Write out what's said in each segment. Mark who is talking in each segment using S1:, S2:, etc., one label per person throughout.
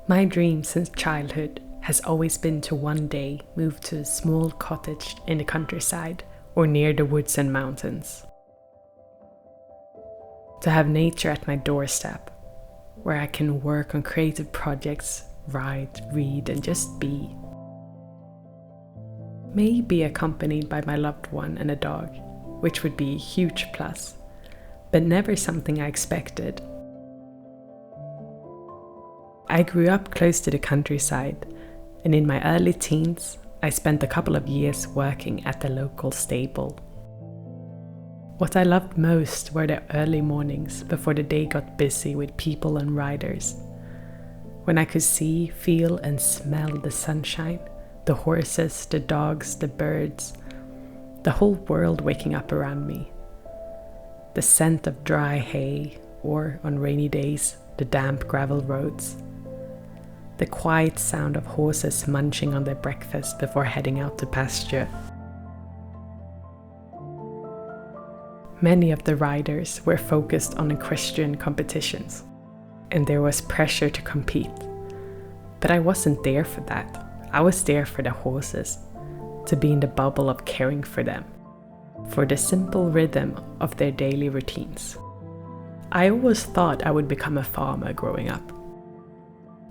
S1: My dream since childhood has always been to one day move to a small cottage in the countryside or near the woods and mountains. To have nature at my doorstep, where I can work on creative projects, write, read, and just be. Maybe accompanied by my loved one and a dog, which would be a huge plus, but never something I expected. I grew up close to the countryside, and in my early teens, I spent a couple of years working at the local stable. What I loved most were the early mornings before the day got busy with people and riders, when I could see, feel, and smell the sunshine, the horses, the dogs, the birds, the whole world waking up around me. The scent of dry hay, or on rainy days, the damp gravel roads. The quiet sound of horses munching on their breakfast before heading out to pasture. Many of the riders were focused on equestrian competitions, and there was pressure to compete. But I wasn't there for that. I was there for the horses, to be in the bubble of caring for them, for the simple rhythm of their daily routines. I always thought I would become a farmer growing up.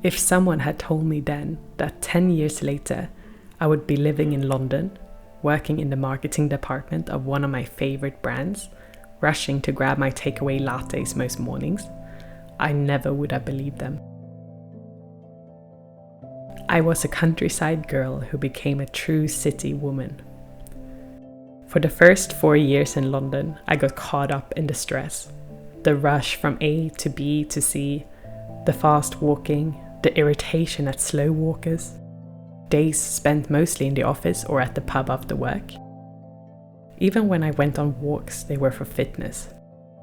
S1: If someone had told me then that 10 years later I would be living in London, working in the marketing department of one of my favorite brands, rushing to grab my takeaway lattes most mornings, I never would have believed them. I was a countryside girl who became a true city woman. For the first 4 years in London, I got caught up in the stress, the rush from A to B to C, the fast walking, the irritation at slow walkers, days spent mostly in the office or at the pub after work. Even when I went on walks, they were for fitness,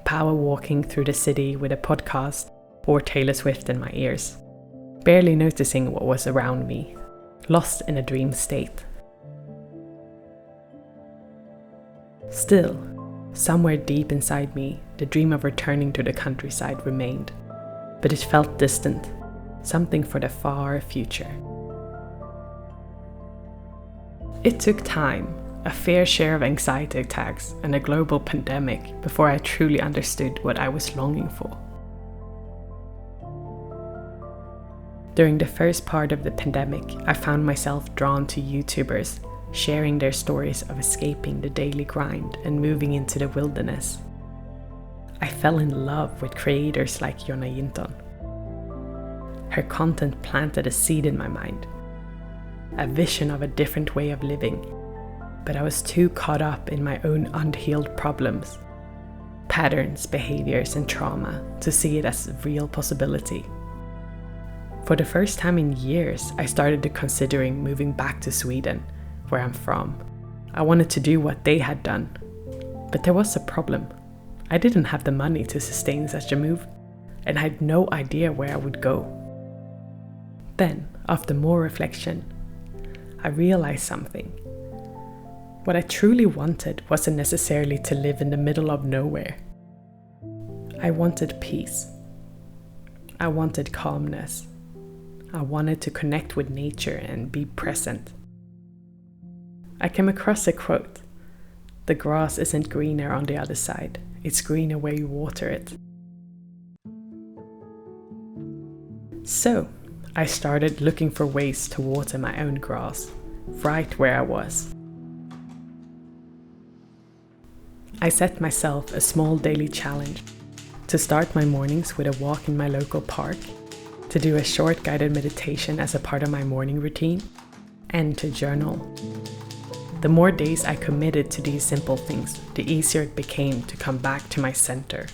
S1: power walking through the city with a podcast or Taylor Swift in my ears, barely noticing what was around me, lost in a dream state. Still, somewhere deep inside me, the dream of returning to the countryside remained, but it felt distant, something for the far future. It took time, a fair share of anxiety attacks, and a global pandemic before I truly understood what I was longing for. During the first part of the pandemic, I found myself drawn to YouTubers sharing their stories of escaping the daily grind and moving into the wilderness. I fell in love with creators like Jonna Jinton. Her content planted a seed in my mind, a vision of a different way of living, but I was too caught up in my own unhealed problems, patterns, behaviors, and trauma to see it as a real possibility. For the first time in years, I started to considering moving back to Sweden, where I'm from. I wanted to do what they had done, but there was a problem. I didn't have the money to sustain such a move, and I had no idea where I would go. Then, after more reflection, I realized something. What I truly wanted wasn't necessarily to live in the middle of nowhere. I wanted peace. I wanted calmness. I wanted to connect with nature and be present. I came across a quote: "The grass isn't greener on the other side, it's greener where you water it." So, I started looking for ways to water my own grass, right where I was. I set myself a small daily challenge to start my mornings with a walk in my local park, to do a short guided meditation as a part of my morning routine, and to journal. The more days I committed to these simple things, the easier it became to come back to my center.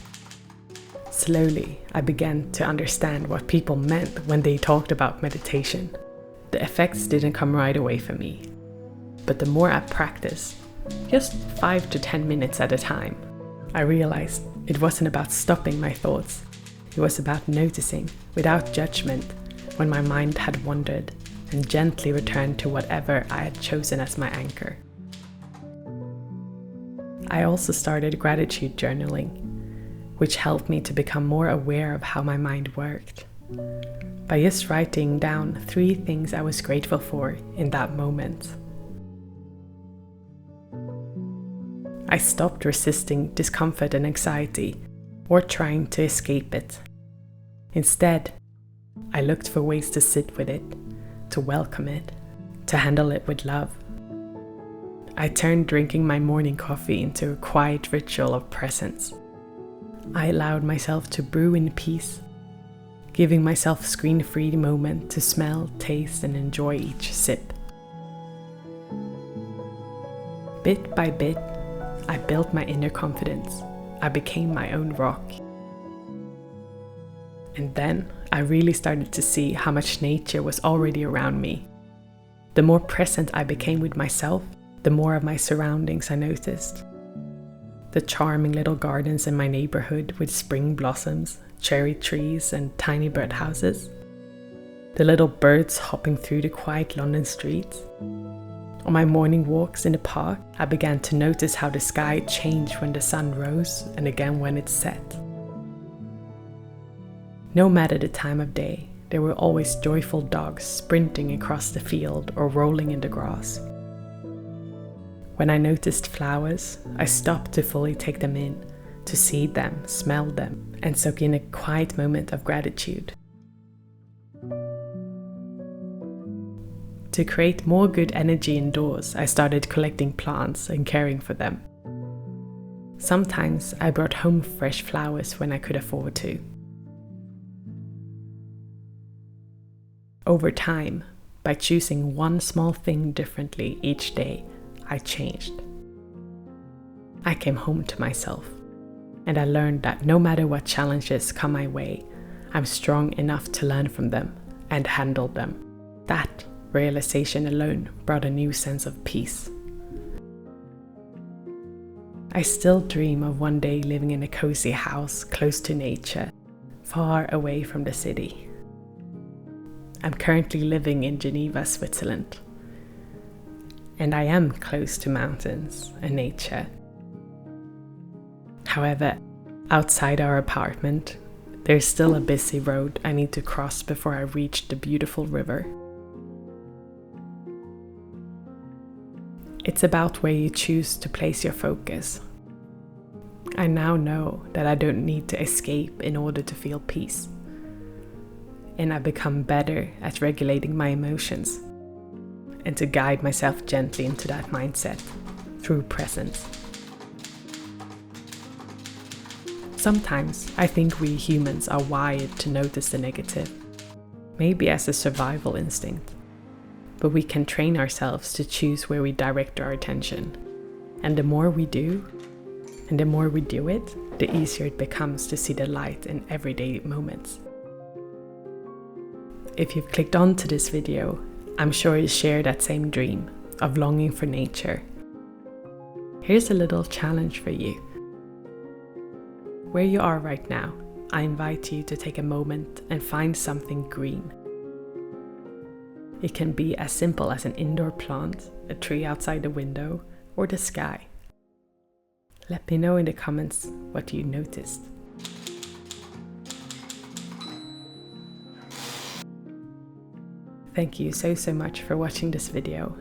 S1: Slowly, I began to understand what people meant when they talked about meditation. The effects didn't come right away for me, but the more I practiced, just 5 to 10 minutes at a time, I realized it wasn't about stopping my thoughts. It was about noticing, without judgment, when my mind had wandered, and gently returned to whatever I had chosen as my anchor. I also started gratitude journaling, which helped me to become more aware of how my mind worked, by just writing down 3 things I was grateful for in that moment. I stopped resisting discomfort and anxiety or trying to escape it. Instead, I looked for ways to sit with it, to welcome it, to handle it with love. I turned drinking my morning coffee into a quiet ritual of presence. I allowed myself to brew in peace, giving myself a screen-free moment to smell, taste, and enjoy each sip. Bit by bit, I built my inner confidence. I became my own rock. And then I really started to see how much nature was already around me. The more present I became with myself, the more of my surroundings I noticed. The charming little gardens in my neighborhood with spring blossoms, cherry trees, and tiny birdhouses. The little birds hopping through the quiet London streets. On my morning walks in the park, I began to notice how the sky changed when the sun rose and again when it set. No matter the time of day, there were always joyful dogs sprinting across the field or rolling in the grass. When I noticed flowers, I stopped to fully take them in, to see them, smell them, and soak in a quiet moment of gratitude. To create more good energy indoors, I started collecting plants and caring for them. Sometimes I brought home fresh flowers when I could afford to. Over time, by choosing one small thing differently each day, I changed. I came home to myself, and I learned that no matter what challenges come my way, I'm strong enough to learn from them and handle them. That realization alone brought a new sense of peace. I still dream of one day living in a cozy house close to nature, far away from the city. I'm currently living in Geneva, Switzerland, and I am close to mountains and nature. However, outside our apartment, there's still a busy road I need to cross before I reach the beautiful river. It's about where you choose to place your focus. I now know that I don't need to escape in order to feel peace. And I become better at regulating my emotions and to guide myself gently into that mindset through presence. Sometimes I think we humans are wired to notice the negative, maybe as a survival instinct, but we can train ourselves to choose where we direct our attention. And the more we do, and the more we do it, the easier it becomes to see the light in everyday moments. If you've clicked onto this video, I'm sure you share that same dream of longing for nature. Here's a little challenge for you. Where you are right now, I invite you to take a moment and find something green. It can be as simple as an indoor plant, a tree outside the window, or the sky. Let me know in the comments what you noticed. Thank you so much for watching this video.